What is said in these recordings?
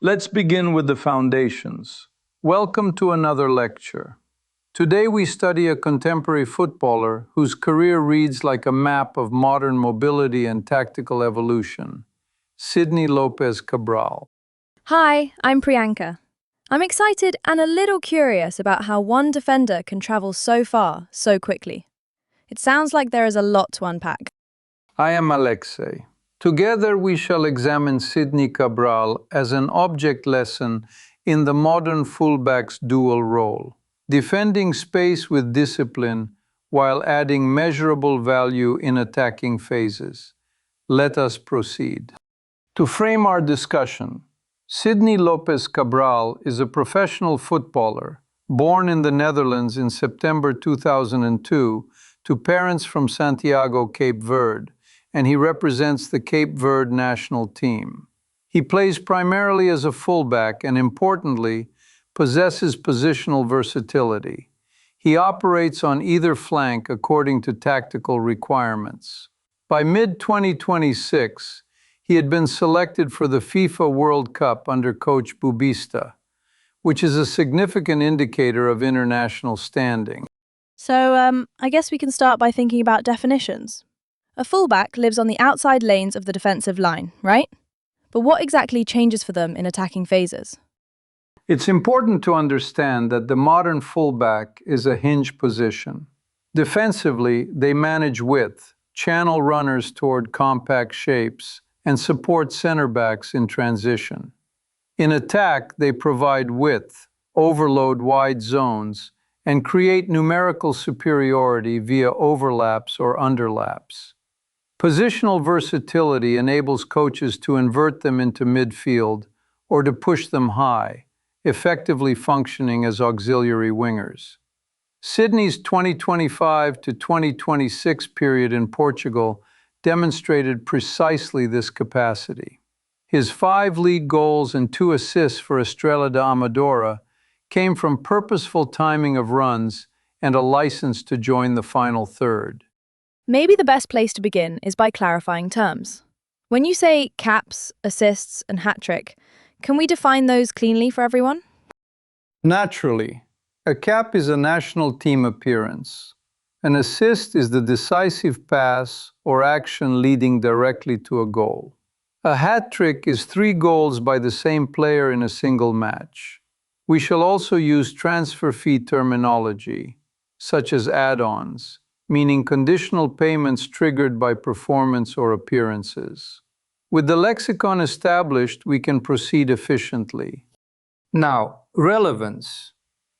Let's begin with the foundations. Welcome to another lecture. Today we study a contemporary footballer whose career reads like a map of modern mobility and tactical evolution, Sidny Lopes Cabral. Hi, I'm Priyanka. I'm excited and a little curious about how one defender can travel so far so quickly. It sounds like there is a lot to unpack. I am Alexei. Together we shall examine Sidny Cabral as an object lesson in the modern fullback's dual role, defending space with discipline while adding measurable value in attacking phases. Let us proceed. To frame our discussion, Sidny Lopes Cabral is a professional footballer born in the Netherlands in September 2002 to parents from Santiago, Cape Verde, and he represents the Cape Verde national team. He plays primarily as a fullback and, importantly, possesses positional versatility. He operates on either flank according to tactical requirements. By mid-2026, he had been selected for the FIFA World Cup under coach Bubista, which is a significant indicator of international standing. So, I guess we can start by thinking about definitions. A fullback lives on the outside lanes of the defensive line, right? But what exactly changes for them in attacking phases? It's important to understand that the modern fullback is a hinge position. Defensively, they manage width, channel runners toward compact shapes, and support center backs in transition. In attack, they provide width, overload wide zones, and create numerical superiority via overlaps or underlaps. Positional versatility enables coaches to invert them into midfield or to push them high, effectively functioning as auxiliary wingers. Sidney's 2025 to 2026 period in Portugal demonstrated precisely this capacity. His 5 league goals and 2 assists for Estrela da Amadora came from purposeful timing of runs and a license to join the final third. Maybe the best place to begin is by clarifying terms. When you say caps, assists, and hat-trick, can we define those cleanly for everyone? Naturally, a cap is a national team appearance. An assist is the decisive pass or action leading directly to a goal. A hat trick is 3 goals by the same player in a single match. We shall also use transfer fee terminology, such as add-ons, meaning conditional payments triggered by performance or appearances. With the lexicon established, we can proceed efficiently. Now, relevance.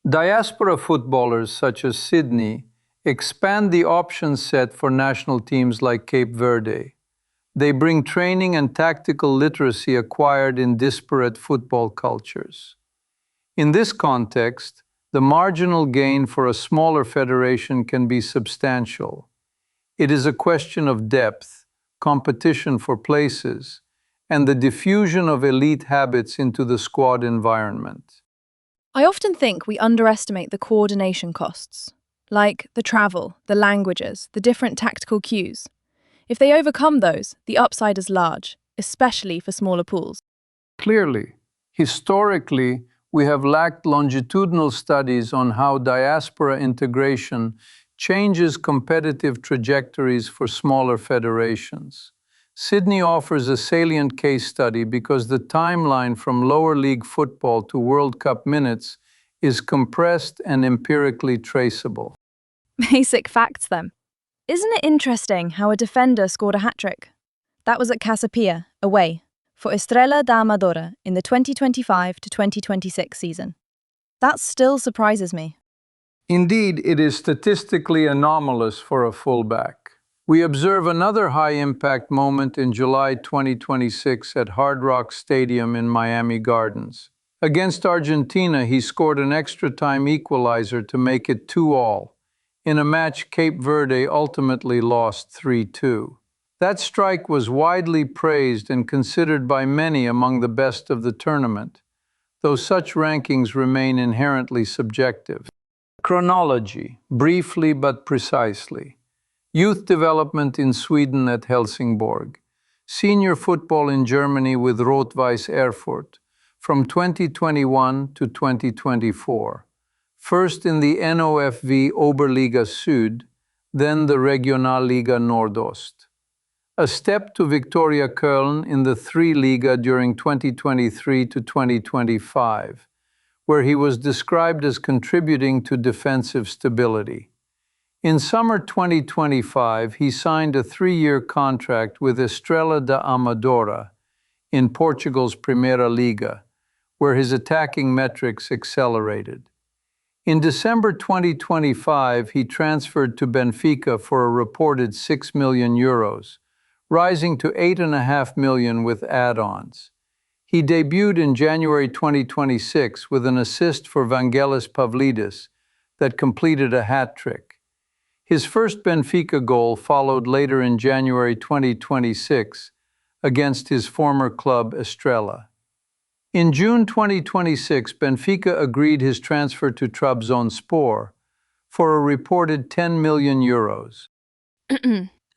Diaspora footballers such as Sidney expand the option set for national teams like Cape Verde. They bring training and tactical literacy acquired in disparate football cultures. In this context, the marginal gain for a smaller federation can be substantial. It is a question of depth, competition for places, and the diffusion of elite habits into the squad environment. I often think we underestimate the coordination costs, like the travel, the languages, the different tactical cues. If they overcome those, the upside is large, especially for smaller pools. Clearly, historically, we have lacked longitudinal studies on how diaspora integration changes competitive trajectories for smaller federations. Sidney offers a salient case study because the timeline from lower league football to World Cup minutes is compressed and empirically traceable. Basic facts, then. Isn't it interesting how a defender scored a hat-trick? That was at Casapia, away, for Estrela da Amadora in the 2025 to 2026 season. That still surprises me. Indeed, it is statistically anomalous for a fullback. We observe another high-impact moment in July 2026 at Hard Rock Stadium in Miami Gardens. Against Argentina, he scored an extra-time equalizer to make it 2-2. In a match Cape Verde ultimately lost 3-2. That strike was widely praised and considered by many among the best of the tournament, though such rankings remain inherently subjective. Chronology, briefly but precisely. Youth development in Sweden at Helsingborg. Senior football in Germany with Rot-Weiss Erfurt. from 2021 to 2024, first in the NOFV Oberliga Süd, then the Regionalliga Nordost. A step to Viktoria Köln in the 3 Liga during 2023 to 2025, where he was described as contributing to defensive stability. In summer 2025, he signed a 3-year contract with Estrela da Amadora in Portugal's Primeira Liga, where his attacking metrics accelerated. In December 2025, he transferred to Benfica for a reported €6 million, rising to €8.5 million with add-ons. He debuted in January 2026 with an assist for Vangelis Pavlidis that completed a hat-trick. His first Benfica goal followed later in January 2026 against his former club Estrela. In June 2026, Benfica agreed his transfer to Trabzonspor for a reported €10 million.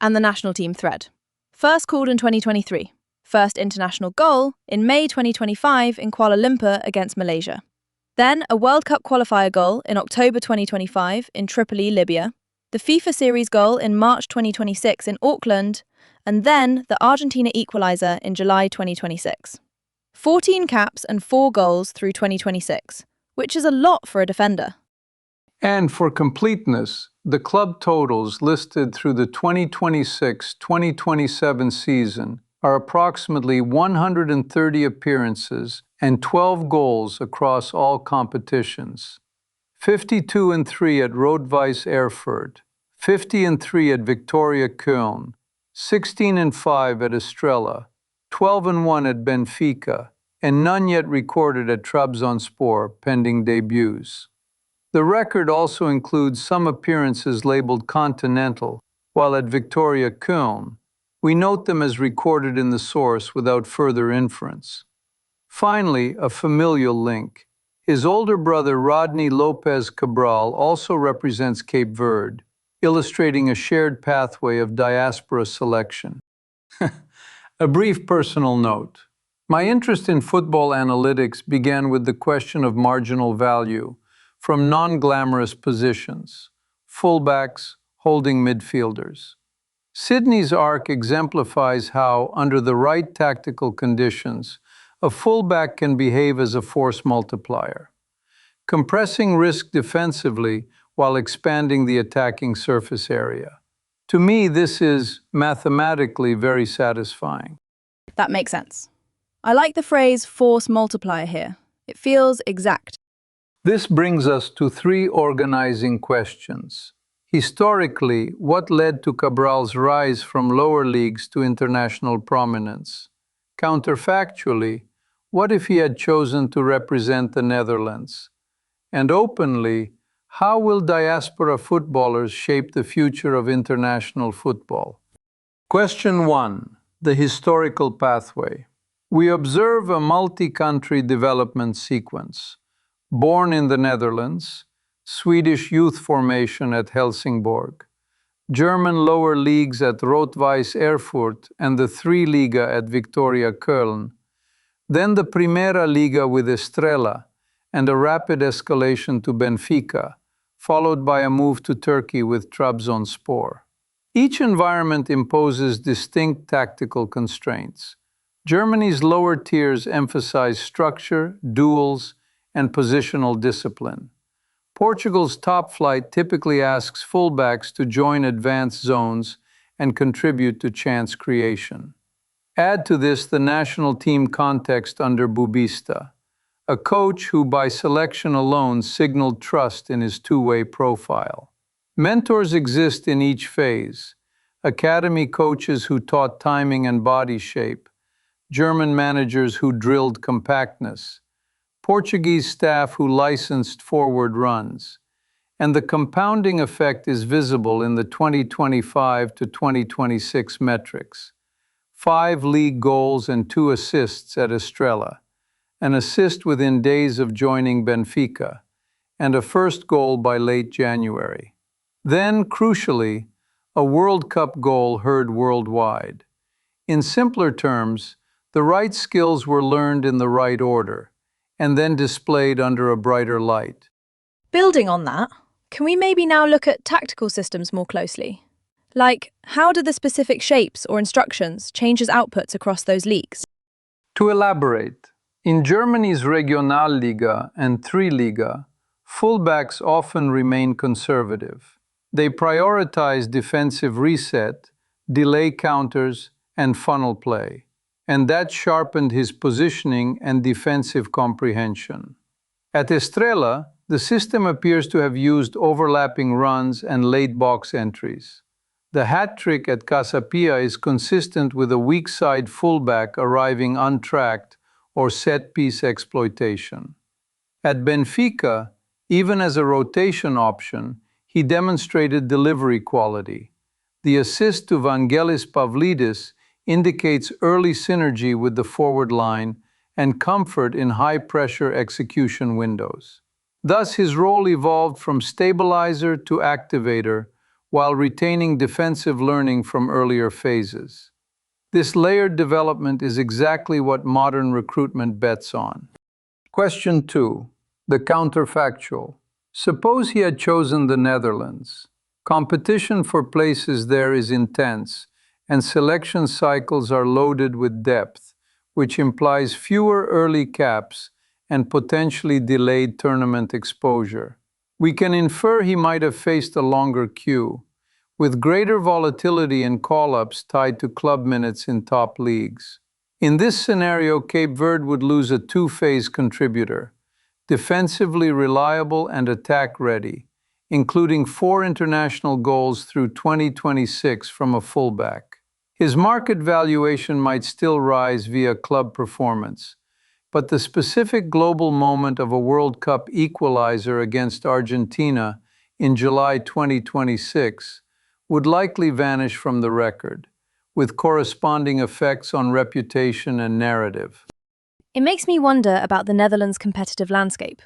And the national team thread. First called in 2023. First international goal in May 2025 in Kuala Lumpur against Malaysia. Then a World Cup qualifier goal in October 2025 in Tripoli, Libya. The FIFA Series goal in March 2026 in Auckland. And then the Argentina equaliser in July 2026. 14 caps and 4 goals through 2026, which is a lot for a defender. And for completeness, the club totals listed through the 2026-2027 season are approximately 130 appearances and 12 goals across all competitions. 52-3 at Rot-Weiss Erfurt, 50-3 at Viktoria Köln, 16-5 at Estrela, 12-1 at Benfica, and none yet recorded at Trabzonspor pending debuts. The record also includes some appearances labeled continental, while at Viktoria Köln, we note them as recorded in the source without further inference. Finally, a familial link. His older brother Sidny Lopes Cabral also represents Cape Verde, illustrating a shared pathway of diaspora selection. A brief personal note. My interest in football analytics began with the question of marginal value from non-glamorous positions, fullbacks, holding midfielders. Sidney's arc exemplifies how, under the right tactical conditions, a fullback can behave as a force multiplier, compressing risk defensively while expanding the attacking surface area. To me, this is mathematically very satisfying. That makes sense. I like the phrase force multiplier here. It feels exact. This brings us to 3 organizing questions. Historically, what led to Cabral's rise from lower leagues to international prominence? Counterfactually, what if he had chosen to represent the Netherlands? And openly, how will diaspora footballers shape the future of international football? Question 1. The historical pathway. We observe a multi-country development sequence. Born in the Netherlands, Swedish youth formation at Helsingborg, German lower leagues at Rot-Weiss Erfurt and the 3 Liga at Viktoria Köln, then the Primeira Liga with Estrela, and a rapid escalation to Benfica, followed by a move to Turkey with Trabzonspor. Each environment imposes distinct tactical constraints. Germany's lower tiers emphasize structure, duels, and positional discipline. Portugal's top flight typically asks fullbacks to join advanced zones and contribute to chance creation. Add to this the national team context under Bubista, a coach who by selection alone signaled trust in his two-way profile. Mentors exist in each phase. Academy coaches who taught timing and body shape, German managers who drilled compactness, Portuguese staff who licensed forward runs, and the compounding effect is visible in the 2025 to 2026 metrics. 5 league goals and 2 assists at Estrela, an assist within days of joining Benfica, and a first goal by late January. Then, crucially, a World Cup goal heard worldwide. In simpler terms, the right skills were learned in the right order, and then displayed under a brighter light. Building on that, can we maybe now look at tactical systems more closely? Like, how do the specific shapes or instructions change as outputs across those leagues? To elaborate, in Germany's Regionalliga and Tri-Liga, fullbacks often remain conservative. They prioritize defensive reset, delay counters, and funnel play, and that sharpened his positioning and defensive comprehension. At Estrela, the system appears to have used overlapping runs and late box entries. The hat trick at Casapia is consistent with a weak side fullback arriving untracked or set-piece exploitation. At Benfica, even as a rotation option, he demonstrated delivery quality. The assist to Vangelis Pavlidis indicates early synergy with the forward line and comfort in high-pressure execution windows. Thus, his role evolved from stabilizer to activator, while retaining defensive learning from earlier phases. This layered development is exactly what modern recruitment bets on. Question 2. The counterfactual. Suppose he had chosen the Netherlands. Competition for places there is intense, and selection cycles are loaded with depth, which implies fewer early caps and potentially delayed tournament exposure. We can infer he might have faced a longer queue, with greater volatility and call-ups tied to club minutes in top leagues. In this scenario, Cape Verde would lose a two-phase contributor, defensively reliable and attack-ready, including 4 international goals through 2026 from a fullback. His market valuation might still rise via club performance, but the specific global moment of a World Cup equalizer against Argentina in July 2026 would likely vanish from the record, with corresponding effects on reputation and narrative. It makes me wonder about the Netherlands' competitive landscape.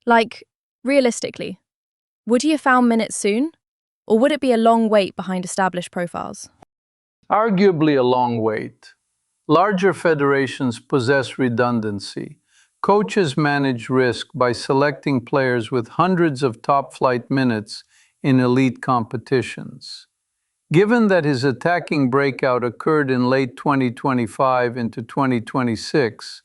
Like, realistically, would he have found minutes soon? Or would it be a long wait behind established profiles? Arguably a long wait. Larger federations possess redundancy. Coaches manage risk by selecting players with hundreds of top-flight minutes in elite competitions. Given that his attacking breakout occurred in late 2025 into 2026,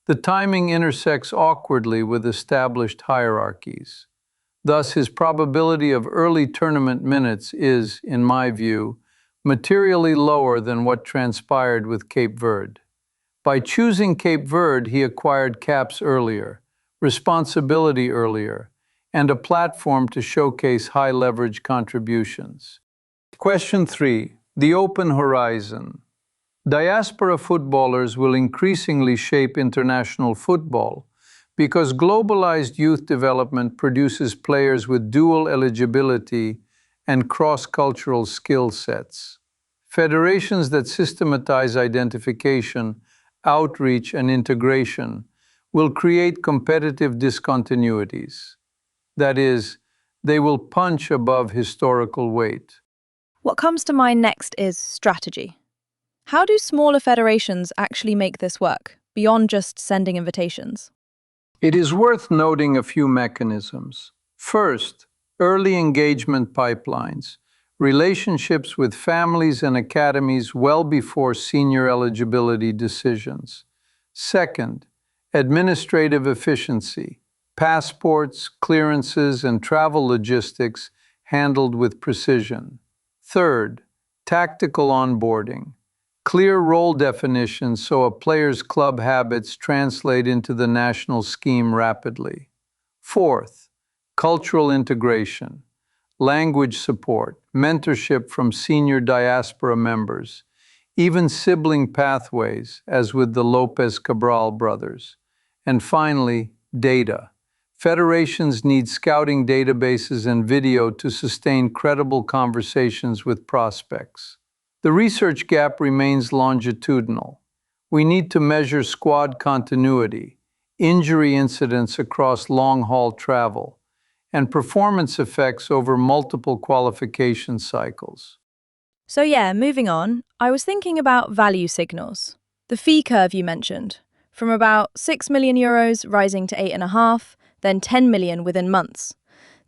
the timing intersects awkwardly with established hierarchies. Thus, his probability of early tournament minutes is, in my view, materially lower than what transpired with Cape Verde. By choosing Cape Verde, he acquired caps earlier, responsibility earlier, and a platform to showcase high-leverage contributions. Question 3. The open horizon. Diaspora footballers will increasingly shape international football because globalized youth development produces players with dual eligibility and cross-cultural skill sets. Federations that systematize identification, outreach, and integration will create competitive discontinuities. That is, they will punch above historical weight. What comes to mind next is strategy. How do smaller federations actually make this work, beyond just sending invitations? It is worth noting a few mechanisms. First, early engagement pipelines, relationships with families and academies well before senior eligibility decisions. Second, administrative efficiency, passports, clearances, and travel logistics handled with precision. Third, tactical onboarding, clear role definitions so a player's club habits translate into the national scheme rapidly. Fourth, cultural integration, language support, mentorship from senior diaspora members, even sibling pathways, as with the Lopes Cabral brothers. And finally, data. Federations need scouting databases and video to sustain credible conversations with prospects. The research gap remains longitudinal. We need to measure squad continuity, injury incidents across long-haul travel, and performance effects over multiple qualification cycles. So yeah, moving on, I was thinking about value signals. The fee curve you mentioned. from about 6 million euros rising to 8.5, then 10 million within months.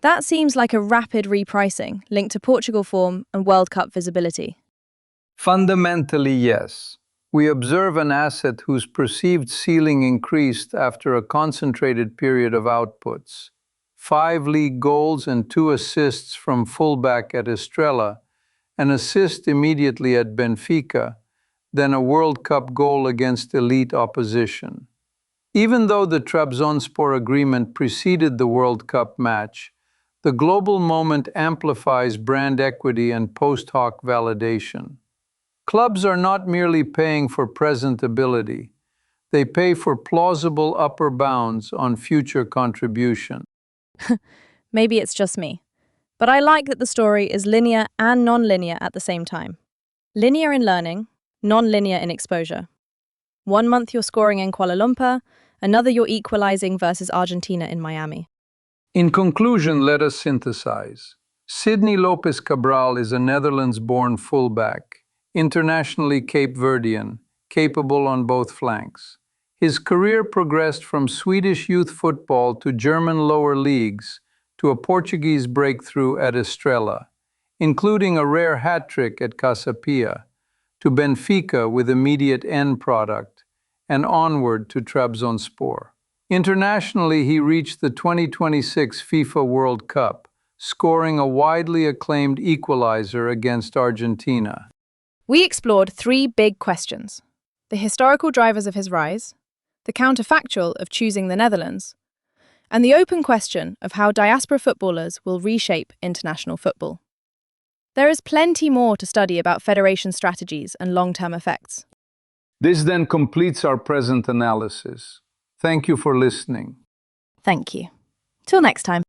That seems like a rapid repricing linked to Portugal form and World Cup visibility. Fundamentally, yes. We observe an asset whose perceived ceiling increased after a concentrated period of outputs. 5 league goals and 2 assists from fullback at Estrela, an assist immediately at Benfica, then a World Cup goal against elite opposition. Even though the Trabzonspor agreement preceded the World Cup match, the global moment amplifies brand equity and post-hoc validation. Clubs are not merely paying for presentability, they pay for plausible upper bounds on future contribution. Maybe it's just me, but I like that the story is linear and non-linear at the same time. Linear in learning, non-linear in exposure. 1 month you're scoring in Kuala Lumpur, another you're equalizing versus Argentina in Miami. In conclusion, let us synthesize. Sidny Lopes Cabral is a Netherlands-born fullback, internationally Cape Verdean, capable on both flanks. His career progressed from Swedish youth football to German lower leagues to a Portuguese breakthrough at Estrela, including a rare hat-trick at Casa Pia, to Benfica with immediate end product, and onward to Trabzonspor. Internationally, he reached the 2026 FIFA World Cup, scoring a widely acclaimed equalizer against Argentina. We explored 3 big questions: the historical drivers of his rise, the counterfactual of choosing the Netherlands, and the open question of how diaspora footballers will reshape international football. There is plenty more to study about federation strategies and long-term effects. This then completes our present analysis. Thank you for listening. Thank you. Till next time.